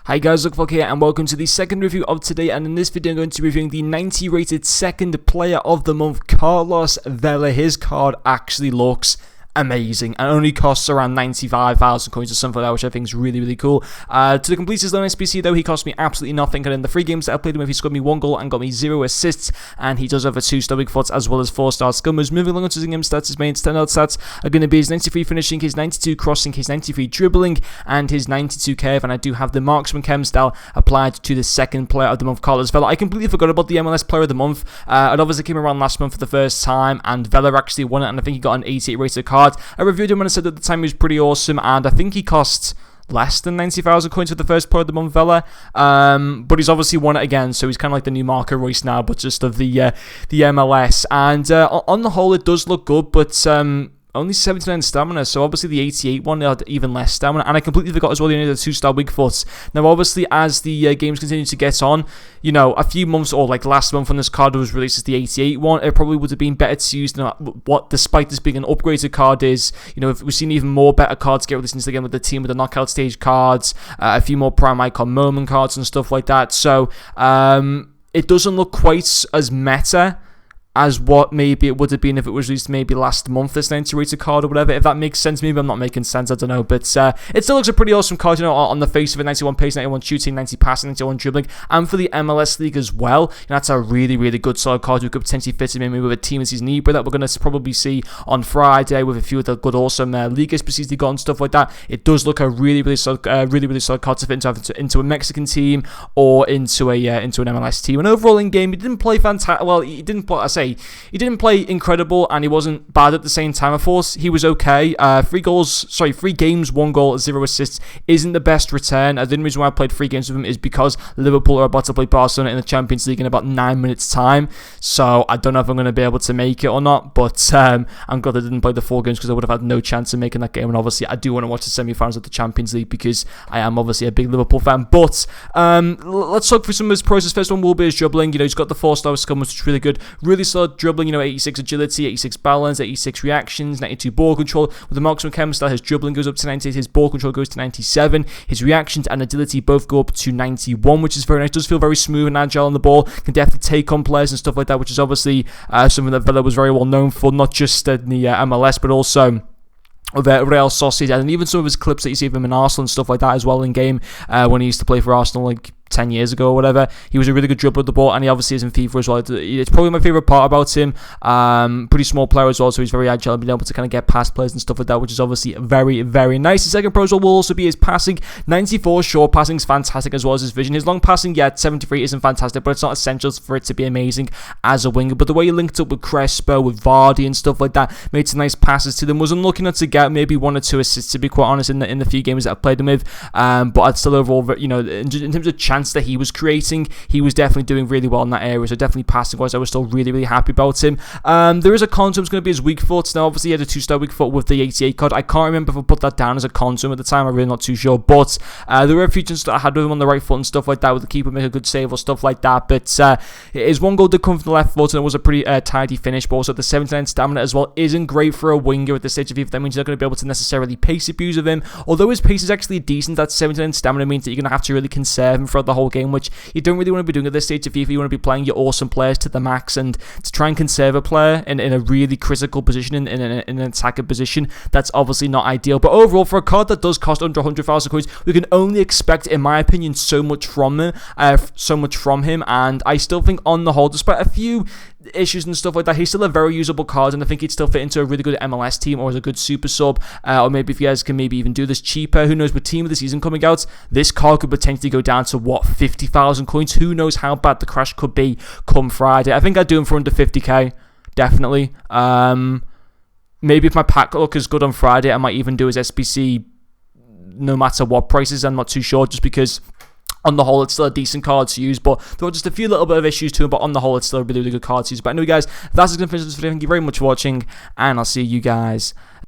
Hi guys, Lookfuck here and welcome to the second review of today, and in this video I'm going to be reviewing the 90 rated second player of the month, Carlos Vela. His card actually looks amazing and only costs around 95,000 coins or something like that, which I think is really cool. To complete his loan SBC though, he cost me absolutely nothing, and in the 3 games that I played him with, he scored me 1 goal and got me 0 assists, and he does have a 2-star weak foot as well as 4-star skill moves. Moving along to his in-game stats, his main standout stats are going to be his 93 finishing, his 92 crossing, his 93 dribbling, and his 92 curve, and I do have the marksman chem style applied to the second player of the month, Carlos Vela. I completely forgot about the MLS player of the month. It obviously came around last month for the first time, and Vela actually won it, and I think he got an 88 rated card. I reviewed him when I said at the time he was pretty awesome, and I think he costs less than 90,000 coins for the first player of the month, Vela. But he's obviously won it again, so he's kind of like the new Marco Reus now, but just of the MLS. And on the whole, it does look good, but only 79 stamina, so obviously the 88 one had even less stamina, and I completely forgot as well he only had a 2-star weak foot. Now obviously as the games continue to get on, you know, a few months, or like last month when this card was released as the 88 one, it probably would have been better to use than what, despite this being an upgraded card, is, you know, if we've seen even more better cards get released into the game with the team, with the knockout stage cards, a few more prime icon moment cards and stuff like that, so it doesn't look quite as meta as what maybe it would have been if it was released maybe last month, this 90 rated card or whatever, if that makes sense. Maybe I'm not making sense, I don't know, but it still looks a pretty awesome card, you know, on the face of it. 91 pace, 91 shooting, 90 passing, 91 dribbling, and for the MLS League as well, you know, that's a really good solid card. We could potentially fit him in maybe with a team as his Ibra that we're going to probably see on Friday with a few of the good awesome League SPCs they got and stuff like that. It does look a really solid card to fit into a Mexican team or into an MLS team. And overall in game, he didn't play fantastic. Well, he didn't play, he didn't play incredible, and he wasn't bad at the same time. I thought he was okay. 3 games, 1 goal, 0 assists isn't the best return. The only reason why I played 3 games with him is because Liverpool are about to play Barcelona in the Champions League in about 9 minutes time, so I don't know if I'm going to be able to make it or not, but I'm glad I didn't play the 4 games because I would have had no chance of making that game. And obviously I do want to watch the semi-finals of the Champions League because I am obviously a big Liverpool fan. But let's talk through some of his process. First one will be his dribbling. You know, he's got the 4-star skill, which is really good, really solid dribbling, you know, 86 agility, 86 balance, 86 reactions, 92 ball control. With the marksman chem style, his dribbling goes up to 98, his ball control goes to 97, his reactions and agility both go up to 91, which is very nice. Does feel very smooth and agile on the ball, can definitely take on players and stuff like that, which is obviously something that Vela was very well known for, not just in the MLS, but also with Real Sociedad, and even some of his clips that you see of him in Arsenal and stuff like that as well in game, when he used to play for Arsenal like 10 years ago or whatever. He was a really good dribbler of the ball, and he obviously is in FIFA as well. It's probably my favourite part about him. Pretty small player as well, so he's very agile and being able to kind of get past players and stuff like that, which is obviously very nice. The second pro as well will also be his passing. 94 short passing is fantastic, as well as his vision. His long passing, yeah, 73 isn't fantastic, but it's not essential for it to be amazing as a winger. But the way he linked up with Crespo, with Vardy and stuff like that, made some nice passes to them. Was unlucky not to get maybe 1 or 2 assists, to be quite honest, in the few games that I've played him with. But I'd still overall, you know, in terms of chance that he was creating, he was definitely doing really well in that area. So definitely passing wise, I was still really happy about him. There is a con to him, it's going to be his weak foot. Now obviously he had a 2-star weak foot with the 88 card. I can't remember if I put that down as a con to him at the time, I'm really not too sure, but there were a few things that I had with him on the right foot and stuff like that, with the keeper make a good save or stuff like that. But his 1 goal did come from the left foot, and it was a pretty tidy finish. But also the 79 stamina as well isn't great for a winger at this stage of FIFA. That means you're not going to be able to necessarily pace abuse of him, although his pace is actually decent. That 79 stamina means that you're going to have to really conserve him throughout the whole game, which you don't really want to be doing at this stage of FIFA. You want to be playing your awesome players to the max, and to try and conserve a player in a really critical position, in an attacker position, that's obviously not ideal. But overall, for a card that does cost under 100,000 coins, we can only expect, in my opinion, so much from him, and I still think on the whole, despite a few issues and stuff like that, he's still a very usable card, and I think he'd still fit into a really good MLS team or as a good super sub, or maybe if you guys can maybe even do this cheaper, who knows, with team of the season coming out, this card could potentially go down to what, 50,000 coins. Who knows how bad the crash could be come Friday. I think I'd do him for under 50k, definitely. Maybe if my pack look is good on Friday, I might even do his SBC no matter what prices. I'm not too sure, just because on the whole, it's still a decent card to use, but there were just a few little bit of issues to him, but on the whole, it's still a really good card to use. But anyway, guys, that's going to finish this video. Thank you very much for watching, and I'll see you guys